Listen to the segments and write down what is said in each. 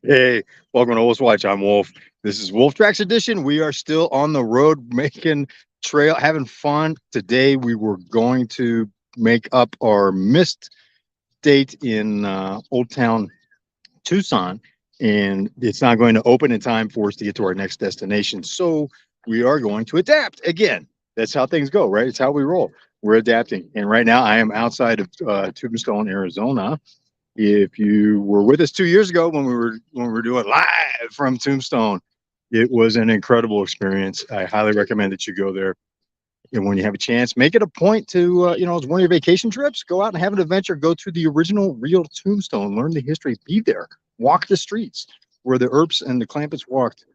Hey, welcome to Wolf's Watch. I'm Wolf. This is Wolfe Traxx edition. We are still on the road making trail, having fun. Today we were going to make up our missed date in Old Town Tucson, and it's not going to open in time for us to get to our next destination. So we are going to adapt again. That's how things go, right? It's how we roll. We're adapting. And right now I am outside of Tombstone, Arizona. If you were with us 2 years ago when we were doing live from Tombstone, it was an incredible experience. I highly recommend that you go there. And when you have a chance, make it a point to, it's one of your vacation trips. Go out and have an adventure. Go to the original real Tombstone. Learn the history. Be there. Walk the streets where the Earps and the Clampetts walked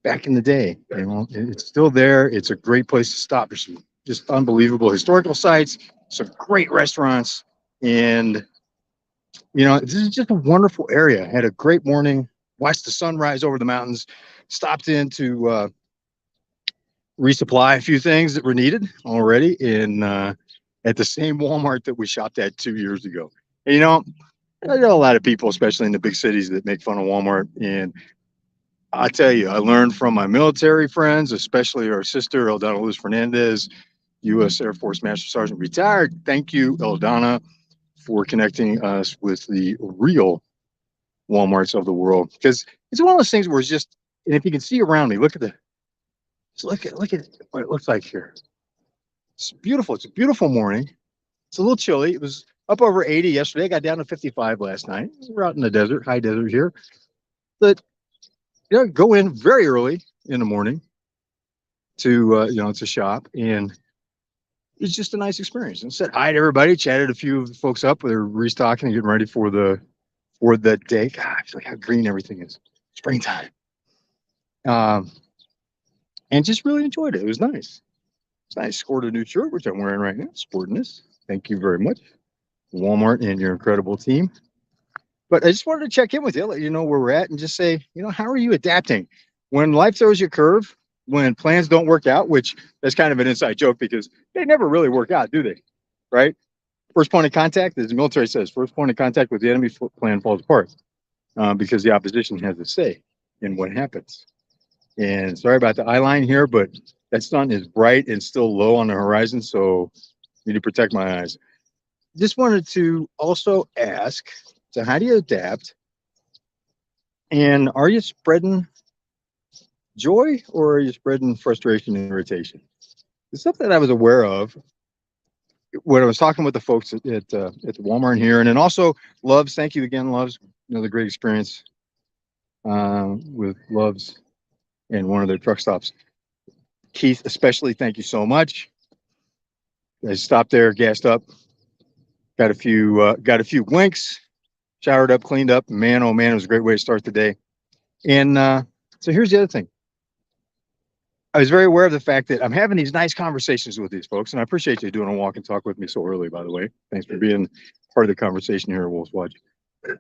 back in the day. It's still there. It's a great place to stop. There's some just unbelievable historical sites, some great restaurants, and this is just a wonderful area. Had a great morning, watched the sunrise over the mountains, stopped in to resupply a few things that were needed already in at the same Walmart that we shopped at 2 years ago. And I know a lot of people, especially in the big cities, that make fun of Walmart. And I tell you, I learned from my military friends, especially our sister, Eldana Luz Fernandez, U.S. Air Force Master Sergeant retired. Thank you, Eldana, for connecting us with the real Walmarts of the world, because it's one of those things where it's just, and if you can see around me, look at what it looks like here. It's beautiful. It's a beautiful morning. It's a little chilly. It was up over 80 yesterday. I got down to 55 last night. We're out in the desert, high desert here. But go in very early in the morning to shop, and it's just a nice experience. And said hi to everybody, chatted a few of the folks up. They're restocking and getting ready for the day. God, I feel like how green everything is. Springtime. Um, and just really enjoyed it. It was nice. It's nice. Scored a new shirt, which I'm wearing right now. Sporting this. Thank you very much, Walmart and your incredible team. But I just wanted to check in with you, let you know where we're at, and just say, how are you adapting when life throws you a curve, when plans don't work out? Which that's kind of an inside joke because they never really work out, do they? Right? First point of contact, as the military says, first point of contact with the enemy plan falls apart because the opposition has a say in what happens. And sorry about the eye line here, but that sun is bright and still low on the horizon, so I need to protect my eyes. Just wanted to also ask, so how do you adapt? And are you spreading joy or are you spreading frustration and irritation? It's something that I was aware of when I was talking with the folks at the Walmart here, and then also Loves. Thank you again, Loves. Another great experience with Loves and one of their truck stops. Keith, especially, thank you so much. I stopped there, gassed up, got a few winks, showered up, cleaned up. Man, oh man, it was a great way to start the day. And so here's the other thing. I was very aware of the fact that I'm having these nice conversations with these folks, and I appreciate you doing a walk and talk with me so early, by the way. Thanks for being part of the conversation here at Wolf's Watch.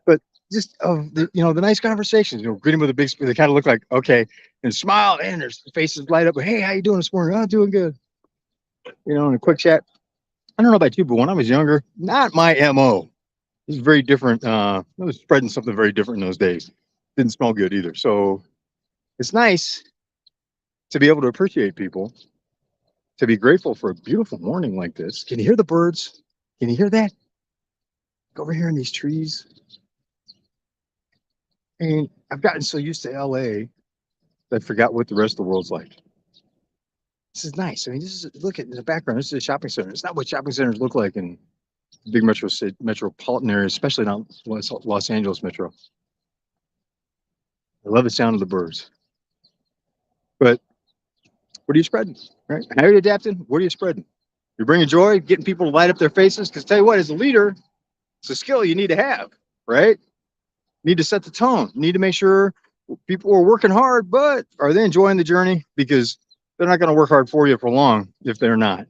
But just of the nice conversations, greeting with a big, they kind of look like, okay, and smile, and their faces light up. Hey, how you doing this morning? Oh, doing good. In a quick chat. I don't know about you, but when I was younger, not my MO. It was very different. I was spreading something very different in those days. Didn't smell good either. So it's nice to be able to appreciate people, to be grateful for a beautiful morning like this. Can you hear the birds? Can you hear that? Go over here in these trees. And I've gotten so used to LA that I forgot what the rest of the world's like. This is nice. I mean, look at the background. This is a shopping center. It's not what shopping centers look like in big metropolitan areas, especially not Los Angeles metro. I love the sound of the birds. But what are you spreading? Right? How are you adapting? What are you spreading? You're bringing joy, getting people to light up their faces. Because tell you what, as a leader, it's a skill you need to have, right? You need to set the tone. You need to make sure people are working hard, but are they enjoying the journey? Because they're not going to work hard for you for long if they're not.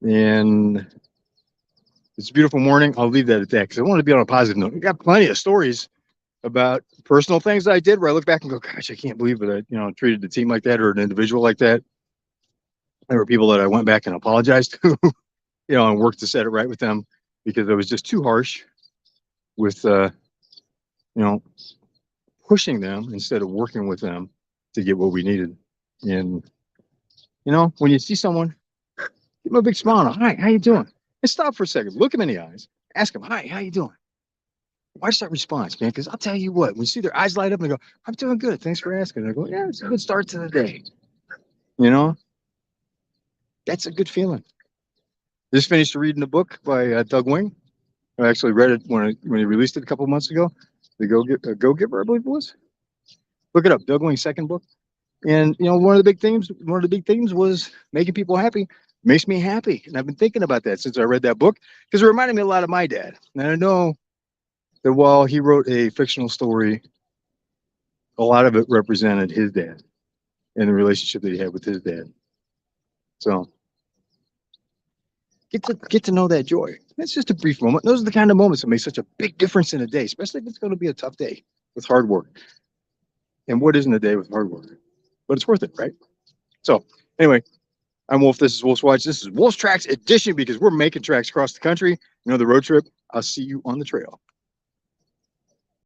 And it's a beautiful morning. I'll leave that at that because I want to be on a positive note. We got plenty of stories about personal things that I did where I look back and go, gosh, I can't believe that I treated the team like that or an individual like that. There were people that I went back and apologized to, and worked to set it right with them because I was just too harsh with, pushing them instead of working with them to get what we needed. And when you see someone, give them a big smile. Hi, how you doing? And stop for a second, look them in the eyes, ask them, hi, how you doing? Watch that response, man, because I'll tell you what, when you see their eyes light up and they go, I'm doing good, thanks for asking. And I go, yeah, it's a good start to the day. That's a good feeling. Just finished reading a book by Doug Wing. I actually read it when he released it a couple of months ago. The Go Giver, I believe it was. Look it up, Doug Wing's second book. And one of the big themes was making people happy. Makes me happy, and I've been thinking about that since I read that book because it reminded me a lot of my dad. And I know that while he wrote a fictional story, a lot of it represented his dad and the relationship that he had with his dad. So get to know that joy. It's just a brief moment. Those are the kind of moments that make such a big difference in a day, especially if it's going to be a tough day with hard work. And what isn't a day with hard work? But it's worth it, right? So anyway, I'm Wolf. This is Wolf's Watch. This is Wolfe Traxx edition because we're making tracks across the country. The road trip. I'll see you on the trail.